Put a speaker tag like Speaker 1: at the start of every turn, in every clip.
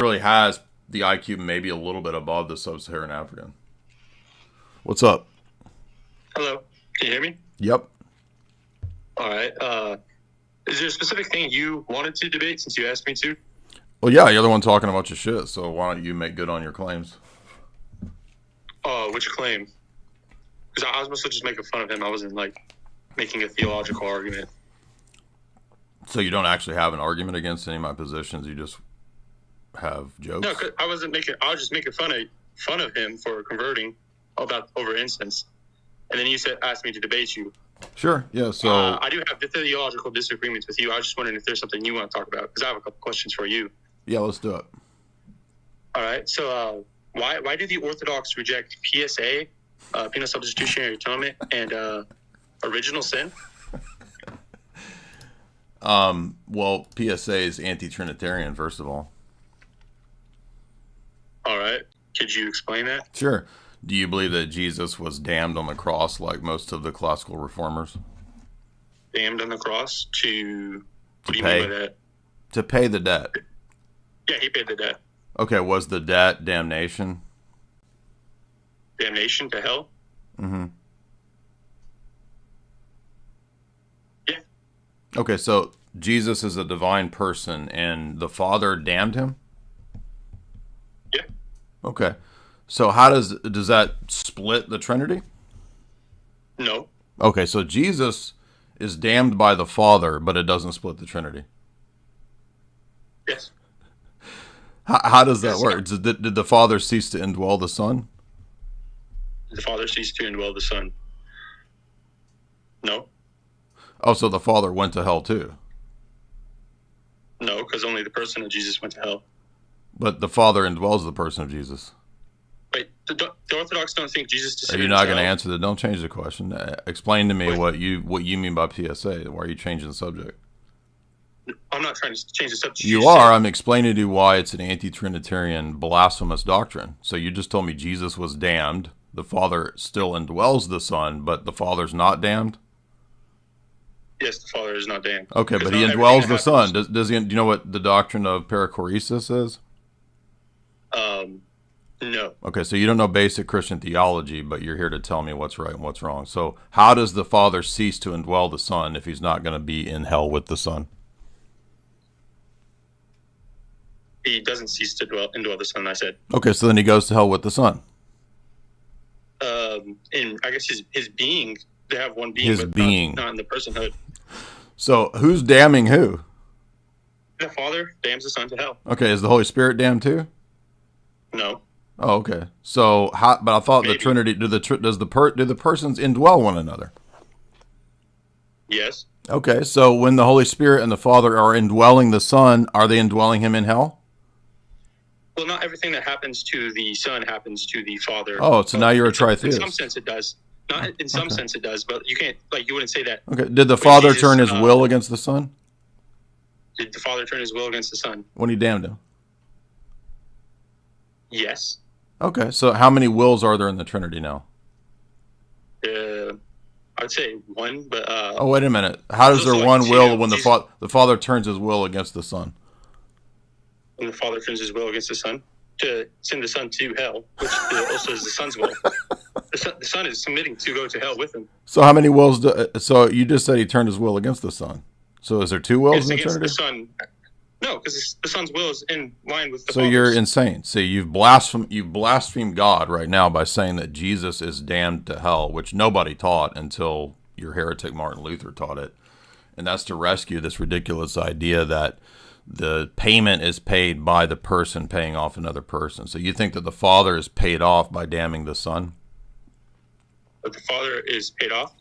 Speaker 1: really has the IQ maybe a little bit above the sub-Saharan African. What's up?
Speaker 2: Hello. Can you hear me?
Speaker 1: Yep.
Speaker 2: All right. Is there a specific thing you wanted to debate since you asked me to?
Speaker 1: Well, yeah, you're the one talking a bunch of shit, so why don't you make good on your claims?
Speaker 2: Which claim? Because I was mostly just making fun of him. I wasn't, making a theological argument.
Speaker 1: So you don't actually have an argument against any of my positions, you just have jokes?
Speaker 2: No, 'cause I was just making fun of him for converting over incense. And then you asked me to debate you.
Speaker 1: Sure, yeah, so...
Speaker 2: I do have the theological disagreements with you. I was just wondering if there's something you want to talk about, because I have a couple questions for you.
Speaker 1: Yeah, let's do it.
Speaker 2: All right, so why do the Orthodox reject PSA, penal substitutionary atonement, and original sin?
Speaker 1: Well, PSA is anti-trinitarian, first of all.
Speaker 2: All right, could you explain that?
Speaker 1: Sure. Do you believe that Jesus was damned on the cross like most of the classical reformers?
Speaker 2: Damned on the cross to what do you mean by that?
Speaker 1: To pay the debt.
Speaker 2: Yeah, he paid the debt.
Speaker 1: Okay, was the debt damnation?
Speaker 2: Damnation to hell?
Speaker 1: Mm-hmm.
Speaker 2: Yeah.
Speaker 1: Okay, so Jesus is a divine person and the Father damned him?
Speaker 2: Yeah.
Speaker 1: Okay. So how does that split the Trinity?
Speaker 2: No.
Speaker 1: Okay, so Jesus is damned by the Father, but it doesn't split the Trinity.
Speaker 2: Yes.
Speaker 1: How does that work? Did the Father cease to indwell the Son?
Speaker 2: Did the Father cease to indwell the Son? No.
Speaker 1: Oh, so the Father went to hell too?
Speaker 2: No, because only the person of Jesus went to hell.
Speaker 1: But the Father indwells the person of Jesus.
Speaker 2: Wait, the Orthodox don't think Jesus descended.
Speaker 1: Are you not going to answer that? Don't change the question. Explain to me what you mean by PSA. Why are you changing the subject?
Speaker 2: I'm not trying to change the subject.
Speaker 1: You are. I'm explaining to you why it's an anti-Trinitarian blasphemous doctrine. So you just told me Jesus was damned. The Father still indwells the Son, but the Father's not damned?
Speaker 2: Yes, the Father is not damned.
Speaker 1: Okay, but he indwells the Son. Does he? Do you know what the doctrine of perichoresis is?
Speaker 2: No.
Speaker 1: Okay, so you don't know basic Christian theology, but you're here to tell me what's right and what's wrong. So how does the Father cease to indwell the Son if he's not going to be in hell with the Son?
Speaker 2: He doesn't cease to indwell the Son, I said.
Speaker 1: Okay, so then he goes to hell with the Son.
Speaker 2: And I guess his being, they have one being,
Speaker 1: his being.
Speaker 2: Not in the personhood.
Speaker 1: So who's damning who?
Speaker 2: The Father damns the Son to hell.
Speaker 1: Okay, is the Holy Spirit damned too?
Speaker 2: No.
Speaker 1: Oh, okay. So, but I thought maybe. The Trinity, do the persons indwell one another?
Speaker 2: Yes.
Speaker 1: Okay, so when the Holy Spirit and the Father are indwelling the Son, are they indwelling him in hell?
Speaker 2: Well, not everything that happens to the Son happens to the Father.
Speaker 1: Oh, so now you're a tritheist.
Speaker 2: In some sense it does. Not in some sense it does, but you can't, you wouldn't say that.
Speaker 1: Okay, did the Father turn his will against the Son?
Speaker 2: Did the Father turn his will against the Son?
Speaker 1: When he damned him?
Speaker 2: Yes.
Speaker 1: Okay, so how many wills are there in the Trinity now?
Speaker 2: I'd say one, but...
Speaker 1: oh, wait a minute. How does there one will when the Father turns his will against the Son?
Speaker 2: When the Father turns his will against the Son? To send the Son to hell, which also is the Son's will. The Son is submitting to go to hell with him.
Speaker 1: So how many wills... so you just said he turned his will against the Son. So is there two wills in the Trinity?
Speaker 2: The Son... No, because the Son's will is in line with the
Speaker 1: So
Speaker 2: Father's.
Speaker 1: You're insane. See, you've blasphemed God right now by saying that Jesus is damned to hell, which nobody taught until your heretic Martin Luther taught it. And that's to rescue this ridiculous idea that the payment is paid by the person paying off another person. So you think that the Father is paid off by damning the Son?
Speaker 2: But the Father is paid off?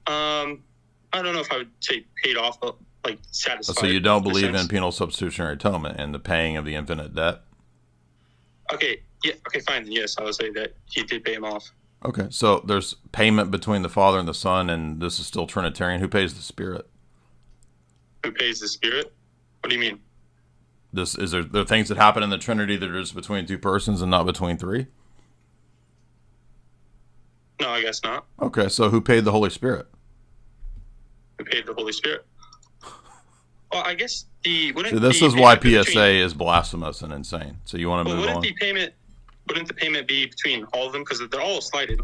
Speaker 2: I don't know if I would say paid off, but satisfied.
Speaker 1: So you don't believe in penal substitutionary atonement and the paying of the infinite debt?
Speaker 2: Okay, yeah, okay, fine. Yes, I would say that he did pay him off.
Speaker 1: Okay, so there's payment between the Father and the Son, and this is still Trinitarian. Who pays the Spirit?
Speaker 2: Who pays the Spirit? What do you mean?
Speaker 1: Is there things that happen in the Trinity that are just between two persons and not between three?
Speaker 2: No, I guess not.
Speaker 1: Okay, so who paid the Holy Spirit?
Speaker 2: Who paid the Holy Spirit? Well, I guess
Speaker 1: So this is why PSA is blasphemous and insane. So you want to move on?
Speaker 2: Wouldn't the payment be between all of them, because they're all slighted?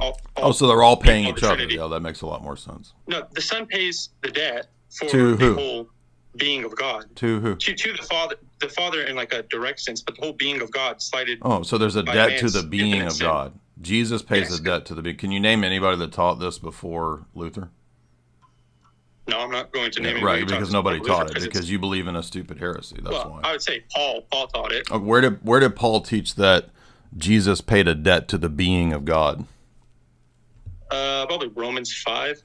Speaker 1: So they're all paying each other. Yeah, that makes a lot more sense.
Speaker 2: No, the Son pays the debt for
Speaker 1: to
Speaker 2: the
Speaker 1: who?
Speaker 2: whole being of God.
Speaker 1: To who?
Speaker 2: To the Father. The Father in like a direct sense, but the whole being of God slighted.
Speaker 1: Oh, so there's a debt to the being of God. Jesus pays the debt to the being. Can you name anybody that taught this before Luther?
Speaker 2: No, I'm not going to name anybody.
Speaker 1: Right, because nobody taught it, because you believe in a stupid heresy. That's why.
Speaker 2: I would say Paul taught it.
Speaker 1: Where did Paul teach that Jesus paid a debt to the being of God?
Speaker 2: Probably Romans 5.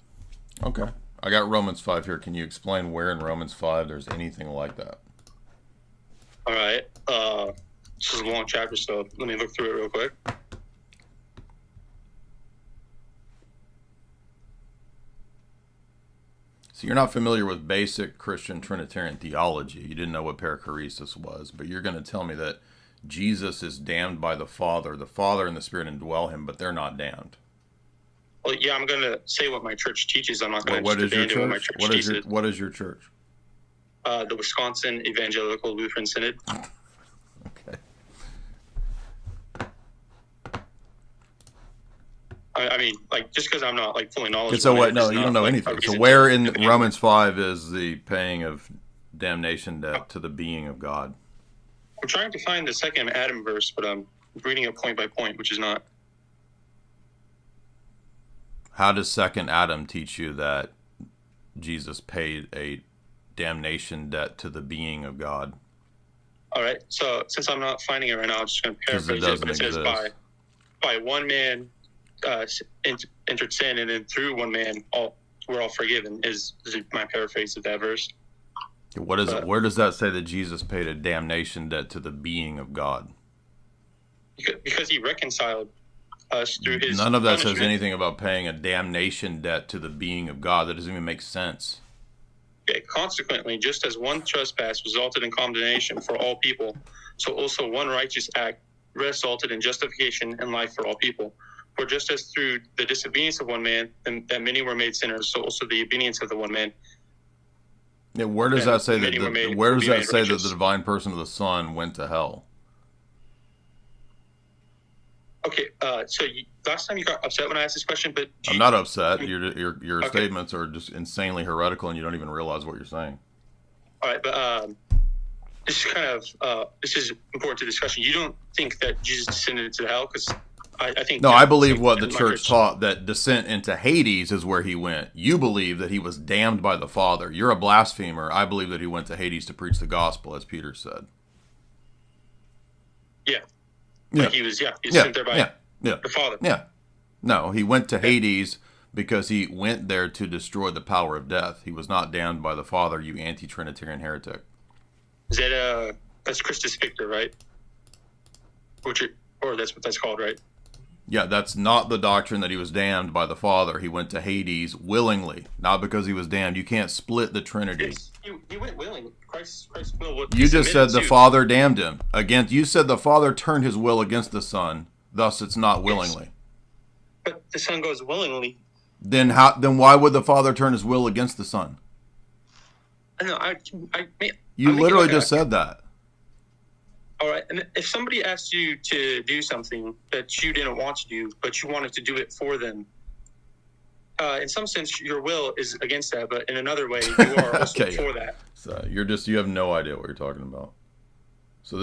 Speaker 1: Okay. I got Romans 5 here. Can you explain where in Romans 5 there's anything like that?
Speaker 2: All right. This is a long chapter, so let me look through it real quick.
Speaker 1: So you're not familiar with basic Christian Trinitarian theology. You didn't know what perichoresis was, but you're going to tell me that Jesus is damned by the Father and the Spirit indwell him, but they're not damned.
Speaker 2: Well, yeah, I'm going to say what my church teaches. I'm not going to just abandon what my church teaches.
Speaker 1: What is your church?
Speaker 2: The Wisconsin Evangelical Lutheran Synod.
Speaker 1: Okay.
Speaker 2: I mean, like, just because I'm not like fully knowledgeable.
Speaker 1: So what? No, you don't know anything. So where in Romans 5 is the paying of damnation debt to the being of God?
Speaker 2: I'm trying to find the second Adam verse, but I'm reading it point by point, which is not.
Speaker 1: How does second Adam teach you that Jesus paid a damnation debt to the being of God?
Speaker 2: All right. So since I'm not finding it right now, I'm just going to paraphrase it. But it says, by one man entered sin, and then through one man we're all forgiven. Is my paraphrase of that verse.
Speaker 1: What is it? Where does that say that Jesus paid a damnation debt to the being of God?
Speaker 2: Because he reconciled us through his.
Speaker 1: None of that says anything about paying a damnation debt to the being of God. That doesn't even make sense.
Speaker 2: Okay, consequently, just as one trespass resulted in condemnation for all people, so also one righteous act resulted in justification and life for all people. For just as through the disobedience of one man, that many were made sinners, so also the obedience of the one man.
Speaker 1: Yeah, where does that say that? Where does that say that the divine person of the Son went to hell?
Speaker 2: Okay, so last time you got upset when I asked this question, but
Speaker 1: I'm not upset. Your statements are just insanely heretical, and you don't even realize what you're saying.
Speaker 2: All right, but this is kind of this is important to discussion. You don't think that Jesus descended into hell? Because I think
Speaker 1: no. I believe what the church taught, that descent into Hades is where he went. You believe that he was damned by the Father. You're a blasphemer. I believe that he went to Hades to preach the gospel, as Peter said.
Speaker 2: Yeah. Like he was sent there by the Father.
Speaker 1: Yeah. No, he went to Hades because he went there to destroy the power of death. He was not damned by the Father, you anti-Trinitarian heretic.
Speaker 2: Is that that's Christus Victor, right? Or that's what that's called, right?
Speaker 1: Yeah, that's not the doctrine that he was damned by the Father. He went to Hades willingly, not because he was damned. You can't split the Trinity.
Speaker 2: He went willingly. Christ's will.
Speaker 1: You just said the Father damned him. Again, you said the Father turned his will against the Son. Thus, it's not willingly.
Speaker 2: Yes. But the Son goes willingly.
Speaker 1: Then why would the Father turn his will against the Son?
Speaker 2: No,
Speaker 1: you literally just said that.
Speaker 2: All right, and if somebody asked you to do something that you didn't want to do, but you wanted to do it for them, in some sense, your will is against that, but in another way, you are also for that.
Speaker 1: So you have no idea what you're talking about.